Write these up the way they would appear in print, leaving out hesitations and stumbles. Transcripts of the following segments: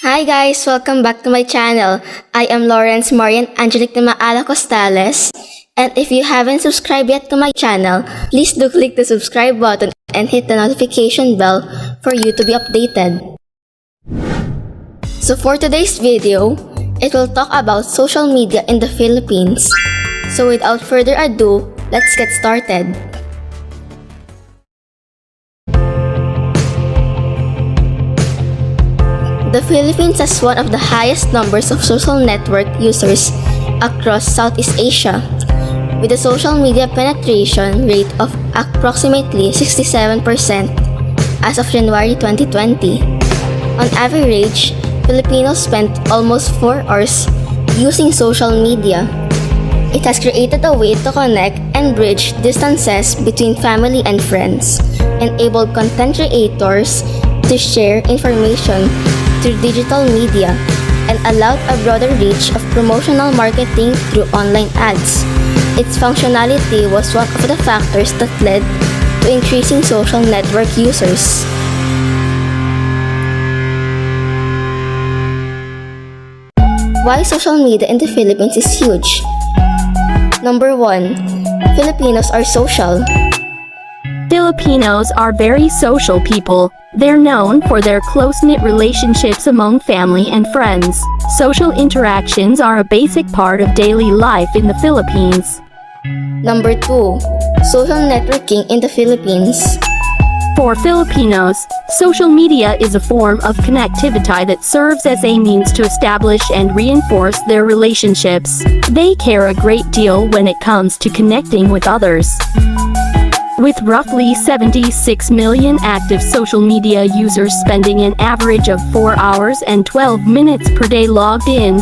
Hi guys, welcome back to my channel. I am Lawrence Marian Angelic de Maala Costales. And if you haven't subscribed yet to my channel, please do click the subscribe button and hit the notification bell for you to be updated. So for today's video, it will talk about social media in the Philippines. So without further ado, let's get started. The Philippines has one of the highest numbers of social network users across Southeast Asia, with a social media penetration rate of approximately 67% as of January 2020. On average, Filipinos spend almost 4 hours using social media. It has created a way to connect and bridge distances between family and friends, enabled content creators to share information through digital media, and allowed a broader reach of promotional marketing through online ads. Its functionality was one of the factors that led to increasing social network users. Why social media in the Philippines is huge? Number 1. Filipinos are social. Filipinos are very social people. They're known for their close-knit relationships among family and friends. Social interactions are a basic part of daily life in the Philippines. Number 2. Social networking in the Philippines. For Filipinos, social media is a form of connectivity that serves as a means to establish and reinforce their relationships. They care a great deal when it comes to connecting with others. With roughly 76 million active social media users spending an average of 4 hours and 12 minutes per day logged in,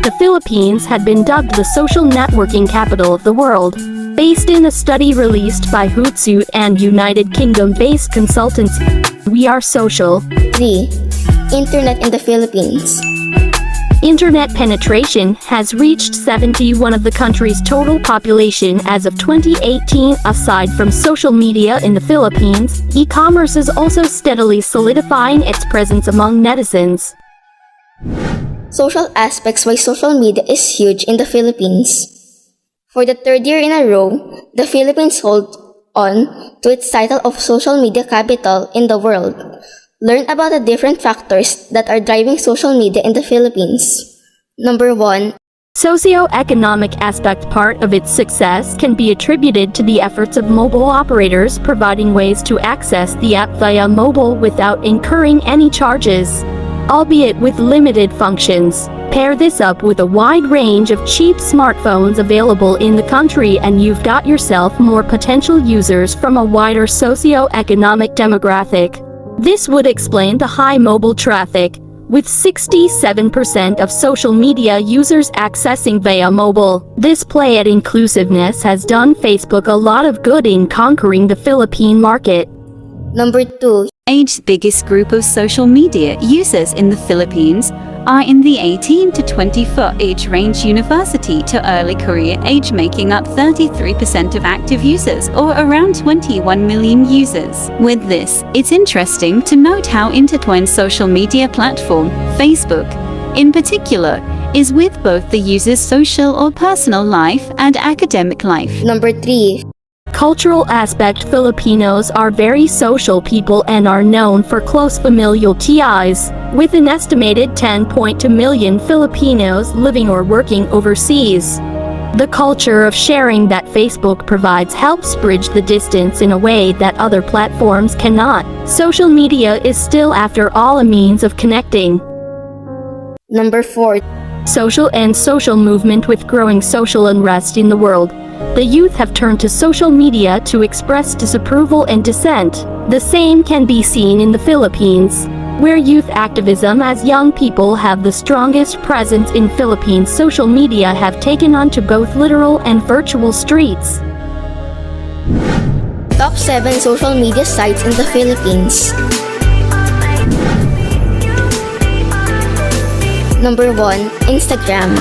the Philippines had been dubbed the social networking capital of the world. Based in a study released by Hootsuite and United Kingdom-based consultants, We Are Social. 3. Internet in the Philippines. Internet penetration has reached 71% of the country's total population as of 2018. Aside from social media in the Philippines, e-commerce is also steadily solidifying its presence among netizens. Social aspects why social media is huge in the Philippines. For the third year in a row, the Philippines hold on to its title of social media capital in the world. Learn about the different factors that are driving social media in the Philippines. Number 1. Socio-economic aspect. Part of its success can be attributed to the efforts of mobile operators providing ways to access the app via mobile without incurring any charges, albeit with limited functions. Pair this up with a wide range of cheap smartphones available in the country and you've got yourself more potential users from a wider socio-economic demographic. This would explain the high mobile traffic, with 67% of social media users accessing via mobile. This play at inclusiveness has done Facebook a lot of good in conquering the Philippine market. Number 2. Age's biggest group of social media users in the Philippines are in the 18 to 24 age range, university to early career age, making up 33% of active users, or around 21 million users. With this, it's interesting to note how intertwined social media platform, Facebook, in particular, is with both the user's social or personal life and academic life. Number 3. Cultural aspect. Filipinos are very social people and are known for close familial ties, with an estimated 10.2 million Filipinos living or working overseas. The culture of sharing that Facebook provides helps bridge the distance in a way that other platforms cannot. Social media is still, after all, a means of connecting. Number 4. Social and social movement. With growing social unrest in the world, the youth have turned to social media to express disapproval and dissent. The same can be seen in the Philippines, where youth activism as young people have the strongest presence in Philippines. Social media have taken on to both literal and virtual streets. Top 7 social media sites in the Philippines. Number 1. Instagram.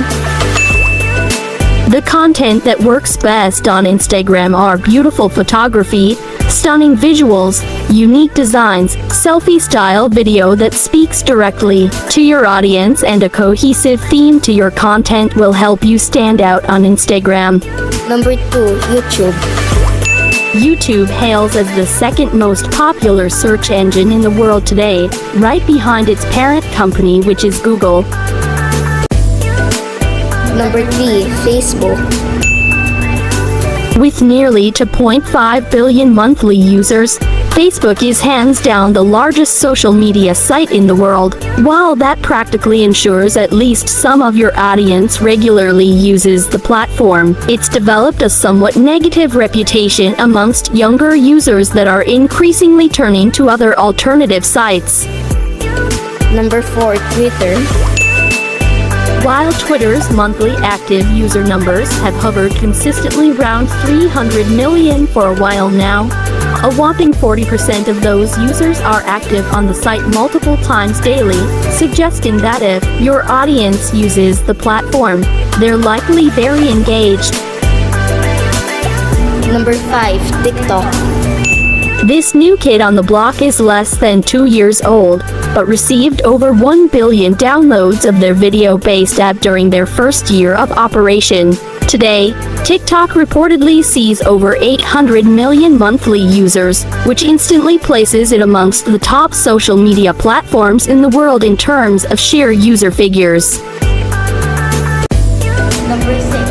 The content that works best on Instagram are beautiful photography, Stunning visuals, unique designs, selfie-style video that speaks directly to your audience, and a cohesive theme to your content will help you stand out on Instagram. Number 2, YouTube. YouTube hails as the second most popular search engine in the world today, right behind its parent company, which is Google. Number 3, Facebook. With nearly 2.5 billion monthly users, Facebook is hands down the largest social media site in the world. While that practically ensures at least some of your audience regularly uses the platform, it's developed a somewhat negative reputation amongst younger users that are increasingly turning to other alternative sites. Number 4, Twitter. While Twitter's monthly active user numbers have hovered consistently around 300 million for a while now, a whopping 40% of those users are active on the site multiple times daily, suggesting that if your audience uses the platform, they're likely very engaged. Number 5, TikTok. This new kid on the block is less than 2 years old, but received over 1 billion downloads of their video-based app during their first year of operation. Today, TikTok reportedly sees over 800 million monthly users, which instantly places it amongst the top social media platforms in the world in terms of sheer user figures. Number 6,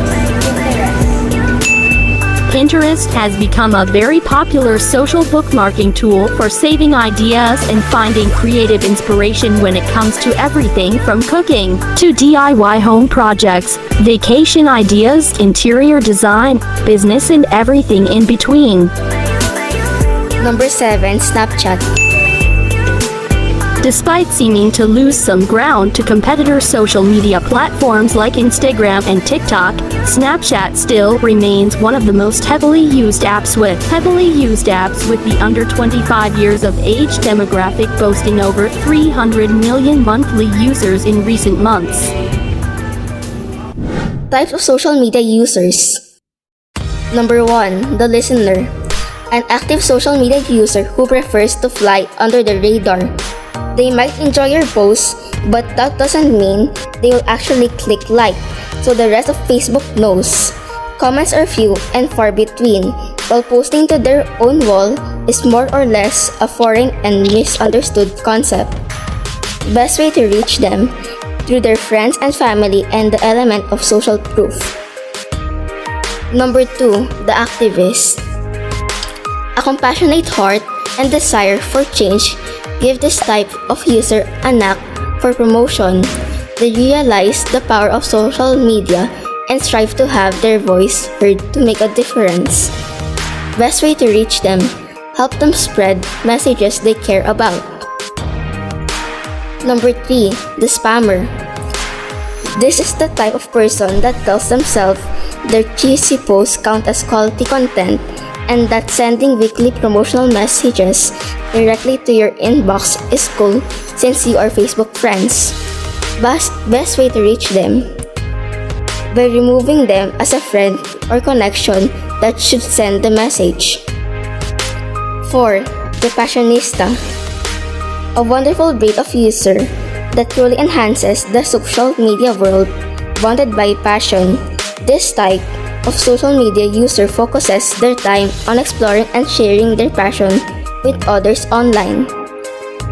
Pinterest has become a very popular social bookmarking tool for saving ideas and finding creative inspiration when it comes to everything from cooking to DIY home projects, vacation ideas, interior design, business, and everything in between. Number 7, Snapchat. Despite seeming to lose some ground to competitor social media platforms like Instagram and TikTok, Snapchat still remains one of the most heavily used apps with the under 25 years of age demographic boasting over 300 million monthly users in recent months. Types of social media users. Number 1, the listener. An active social media user who prefers to fly under the radar. They might enjoy your posts, but that doesn't mean they will actually click like, so the rest of Facebook knows. Comments are few and far between, while posting to their own wall is more or less a foreign and misunderstood concept. Best way to reach them, through their friends and family and the element of social proof. Number 2, the activist. A compassionate heart and desire for change give this type of user a knack for promotion. They realize the power of social media and strive to have their voice heard to make a difference. Best way to reach them, help them spread messages they care about. Number 3, the spammer. This is the type of person that tells themselves their cheesy posts count as quality content and that sending weekly promotional messages directly to your inbox is cool since you are Facebook friends. Best way to reach them, by removing them as a friend or connection that should send the message. 4, the passionista. A wonderful breed of user that truly enhances the social media world, bonded by passion. This type of social media user focuses their time on exploring and sharing their passion with others online.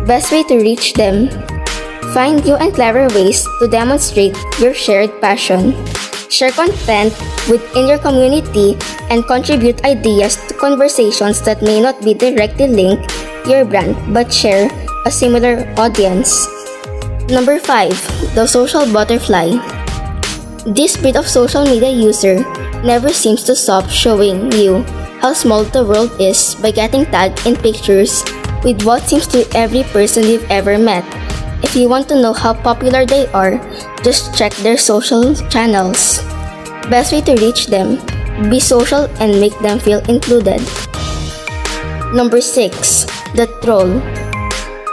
Best way to reach them, find new and clever ways to demonstrate your shared passion. Share content within your community and contribute ideas to conversations that may not be directly linked to your brand but share a similar audience. Number 5, the social butterfly. This breed of social media user never seems to stop showing you how small the world is by getting tagged in pictures with what seems to be every person you've ever met. If you want to know how popular they are, just check their social channels. Best way to reach them, be social and make them feel included. Number 6, the troll.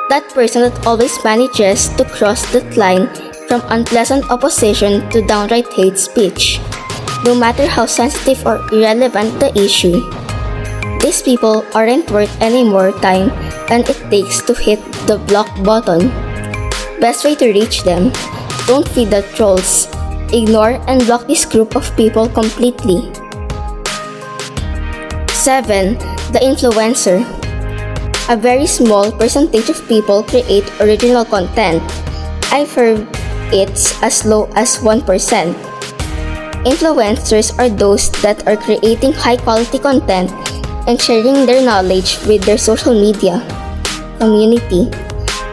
That person that always manages to cross that line from unpleasant opposition to downright hate speech, no matter how sensitive or irrelevant the issue. These people aren't worth any more time than it takes to hit the block button. Best way to reach them: don't feed the trolls. Ignore and block this group of people completely. 7. The influencer. A very small percentage of people create original content. I've heard it's as low as 1%. Influencers are those that are creating high-quality content and sharing their knowledge with their social media community.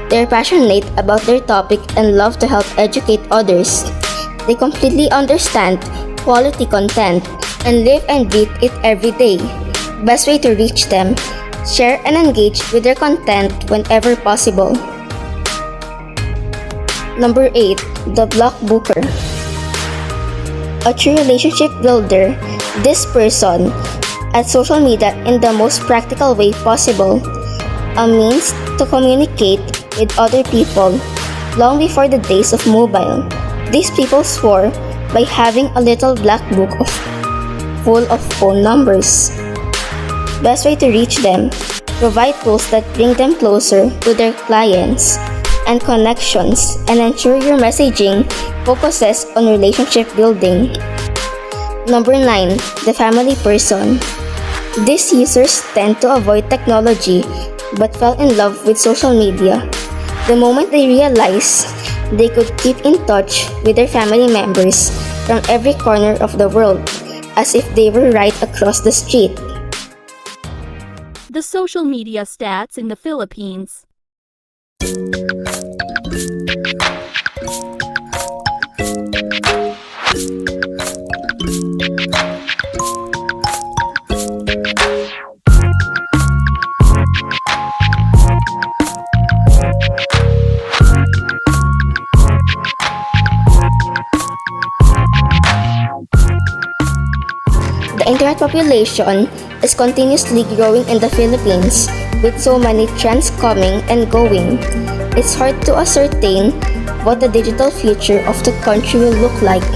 They're passionate about their topic and love to help educate others. They completely understand quality content and live and breathe it every day. Best way to reach them: share and engage with their content whenever possible. Number 8. The block booker. A true relationship builder, this person at social media in the most practical way possible, a means to communicate with other people long before the days of mobile. These people swore by having a little black book full of phone numbers. Best way to reach them: provide tools that bring them closer to their clients and connections, and ensure your messaging focuses on relationship building. Number 9. The family person. These users tend to avoid technology but fell in love with social media the moment they realized they could keep in touch with their family members from every corner of the world, as if they were right across the street. The social media stats in the Philippines. The internet population is continuously growing in the Philippines, with so many trends coming and going. It's hard to ascertain what the digital future of the country will look like.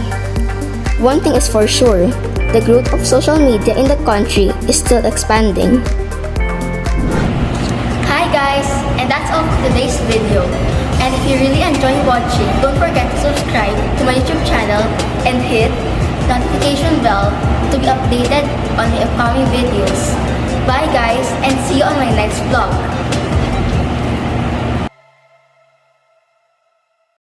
One thing is for sure: the growth of social media in the country is still expanding. Hi guys, and that's all for today's video. And if you really enjoy watching, don't forget to subscribe to my YouTube channel and hit notification bell to be updated on my upcoming videos. Bye guys, and see you on my next vlog.